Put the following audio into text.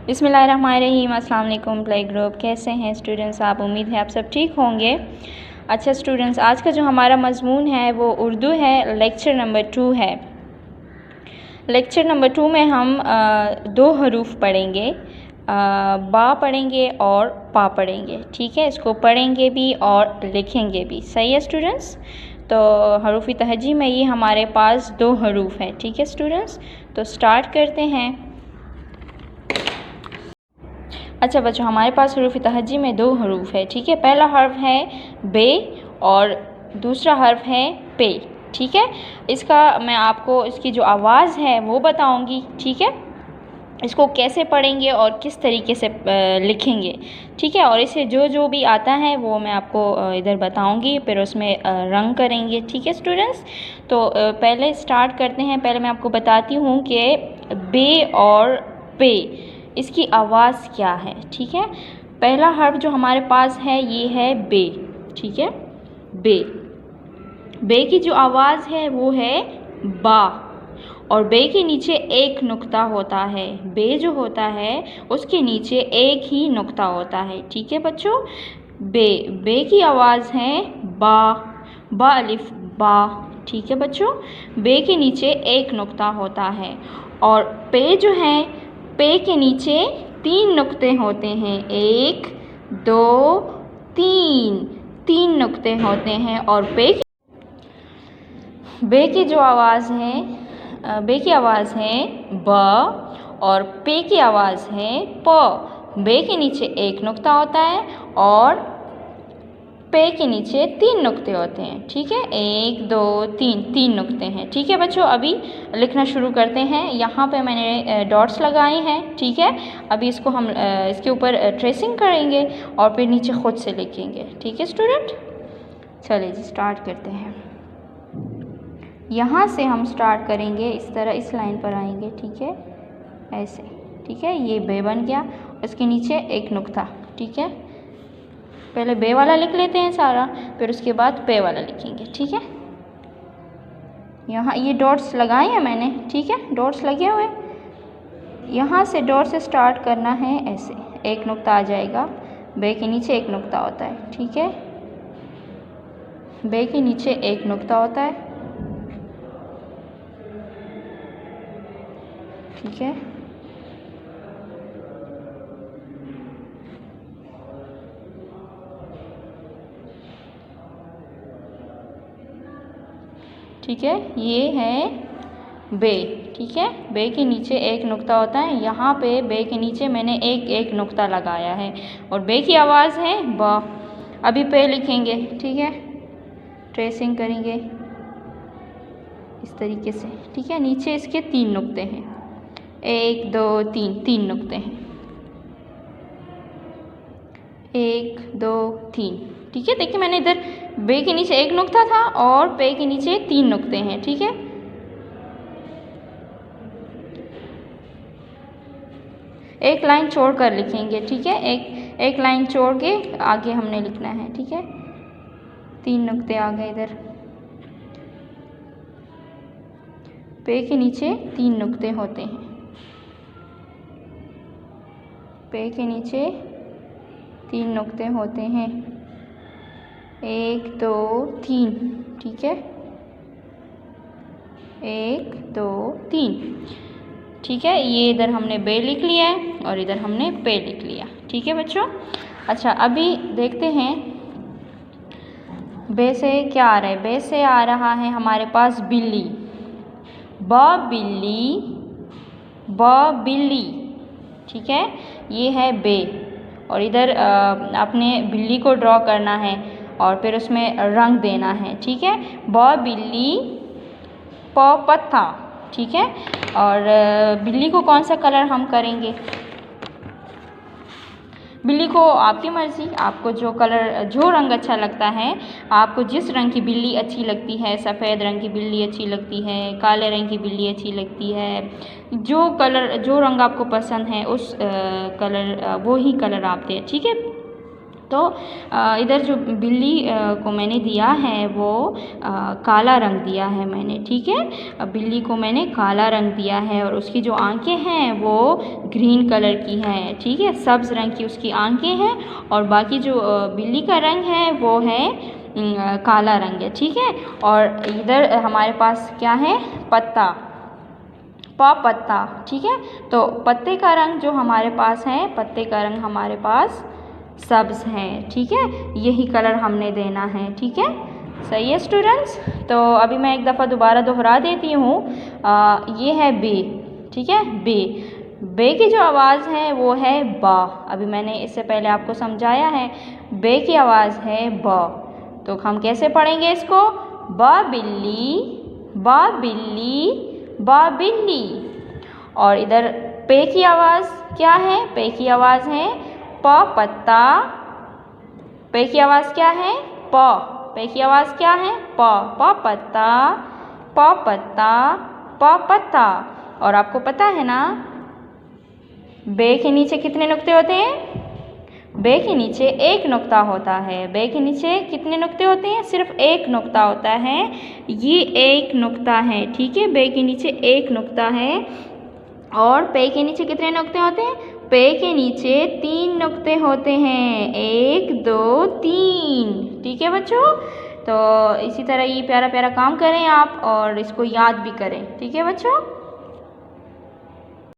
बिस्मिल्लाहिर्रहमानिर्रहीम। अस्सलाम वालेकुम प्ले ग्रुप। कैसे हैं स्टूडेंट्स आप? उम्मीद है आप सब ठीक होंगे। अच्छा स्टूडेंट्स, आज का जो हमारा मज़मून है वो उर्दू है, लेक्चर नंबर 2 है। लेक्चर नंबर 2 में हम दो हरूफ पढ़ेंगे, बा पढ़ेंगे और पा पढ़ेंगे। ठीक है, इसको पढ़ेंगे भी और लिखेंगे भी। सही है स्टूडेंट्स? तो हरूफ तहजी में ये हमारे पास दो हरूफ हैं। ठीक है स्टूडेंट्स, तो स्टार्ट करते हैं। अच्छा बच्चों, हमारे पास हरूफ तहजी में दो हरूफ है। ठीक है, पहला हर्फ है बे और दूसरा हर्फ है पे। ठीक है, इसका मैं आपको इसकी जो आवाज़ है वो बताऊंगी। ठीक है, इसको कैसे पढ़ेंगे और किस तरीके से लिखेंगे। ठीक है, और इसे जो जो भी आता है वो मैं आपको इधर बताऊंगी, फिर उसमें रंग करेंगे। ठीक है स्टूडेंट्स, तो पहले स्टार्ट करते हैं। पहले मैं आपको बताती हूँ कि बे और पे इसकी आवाज़ क्या है। ठीक है, पहला हर्फ जो हमारे पास है ये है बे। ठीक है, बे। बे की जो आवाज़ है वो है बा, और बे के नीचे एक नुक्ता होता है। बे जो होता है उसके नीचे एक ही नुक्ता होता है। ठीक है बच्चों, बे की आवाज़ है बा, बा अलिफ बा। ठीक है बच्चों, बे के नीचे एक नुक्ता होता है। और पे जो है, पे के नीचे तीन नुक्ते होते हैं। एक, दो, तीन नुक्ते होते हैं। और बे की जो आवाज़ है, बे की आवाज़ है ब, और पे की आवाज़ है प। बे के नीचे एक नुक्ता होता है और पे के नीचे तीन नुक्ते होते हैं। ठीक है, एक, दो, तीन नुक्ते हैं। ठीक है बच्चों, अभी लिखना शुरू करते हैं। यहाँ पे मैंने डॉट्स लगाए हैं। ठीक है, अभी इसको हम इसके ऊपर ट्रेसिंग करेंगे और फिर नीचे खुद से लिखेंगे। ठीक है स्टूडेंट, चलिए जी स्टार्ट करते हैं। यहाँ से हम स्टार्ट करेंगे, इस तरह इस लाइन पर आएंगे। ठीक है, ऐसे। ठीक है, ये बे बन गया, उसके नीचे एक नुक्ता। ठीक है, पहले बे वाला लिख लेते हैं सारा, फिर उसके बाद पे वाला लिखेंगे। ठीक है, यहाँ ये डॉट्स लगाए हैं मैंने। ठीक है, डॉट्स लगे हुए, यहाँ से डॉट से स्टार्ट करना है। ऐसे एक नुक्ता आ जाएगा, बे के नीचे एक नुक्ता होता है। ठीक है, बे के नीचे एक नुक्ता होता है। ठीक है, ठीक है, ये है बे। ठीक है, बे के नीचे एक नुक्ता होता है। यहाँ पे बे के नीचे मैंने एक नुक्ता लगाया है और बे की आवाज़ है ब। अभी पे लिखेंगे। ठीक है, ट्रेसिंग करेंगे इस तरीके से। ठीक है, नीचे इसके तीन नुक्ते हैं, एक, दो, तीन नुक्ते हैं। एक, दो, तीन। ठीक है, देखिए मैंने इधर बे के नीचे एक नुक्ता था और पे के नीचे तीन नुक्ते हैं। ठीक है, एक लाइन छोड़ कर लिखेंगे। ठीक है, एक लाइन छोड़ के आगे हमने लिखना है। ठीक है, तीन नुक्ते आ गए इधर, पे के नीचे तीन नुक्ते होते हैं। पे के नीचे तीन नुक्ते होते हैं, एक, दो, तीन। ठीक है, एक, दो, तीन। ठीक है, ये इधर हमने बे लिख लिया है और इधर हमने पे लिख लिया। ठीक है बच्चों, अच्छा अभी देखते हैं बे से क्या आ रहा है। बे से आ रहा है हमारे पास बिल्ली, ब बिल्ली, ब बिल्ली। ठीक है, ये है बे, और इधर अपने बिल्ली को ड्रॉ करना है और फिर उसमें रंग देना है। ठीक है, ब बिल्ली, प पत्ता। ठीक है, और बिल्ली को कौन सा कलर हम करेंगे? बिल्ली को आपकी मर्ज़ी, आपको जो कलर, जो रंग अच्छा लगता है, आपको जिस रंग की बिल्ली अच्छी लगती है, सफ़ेद रंग की बिल्ली अच्छी लगती है, काले रंग की बिल्ली अच्छी लगती है, जो कलर, जो रंग आपको पसंद है उस कलर, वो ही कलर आप दें। ठीक है, तो इधर जो बिल्ली को मैंने दिया है वो काला रंग दिया है मैंने, ठीक है। बिल्ली को मैंने काला रंग दिया है और उसकी जो आंखें हैं वो ग्रीन कलर की हैं, ठीक है, सब्ज़ रंग की उसकी आंखें हैं। और बाकी जो बिल्ली का रंग है वो है काला रंग है, ठीक है। और इधर हमारे पास क्या है, पत्ता, पत्ता, ठीक है। तो पत्ते का रंग जो हमारे पास है, पत्ते का रंग हमारे पास सब्ज़ है, ठीक है। यही कलर हमने देना है, ठीक है। सही है स्टूडेंट्स। तो अभी मैं एक दफ़ा दोबारा दोहरा देती हूँ। ये है बे, ठीक है, बे की जो आवाज़ है वो है बा। अभी मैंने इससे पहले आपको समझाया है, बे की आवाज़ है बा। तो हम कैसे पढ़ेंगे इसको, बा बिल्ली, बा बिल्ली, बा बिल्ली। और इधर पे की आवाज़ क्या है, पे की आवाज़ है प पत्ता। पे की आवाज़ क्या है, प। पे की आवाज़ क्या है, प पत्ता, प पत्ता, प पत्ता। और आपको पता है ना बे के नीचे कितने नुक्ते होते हैं, बे के नीचे एक नुक्ता होता है। बे के नीचे कितने नुक्ते होते हैं, सिर्फ एक नुक्ता होता है, ये एक नुक्ता है, ठीक है। बे के नीचे एक नुक्ता है। और पे के नीचे कितने नुक्ते होते हैं, पे के नीचे 3 नुक्ते होते हैं, 1 2 3, ठीक है बच्चों। तो इसी तरह ये प्यारा प्यारा काम करें आप और इसको याद भी करें, ठीक है बच्चों।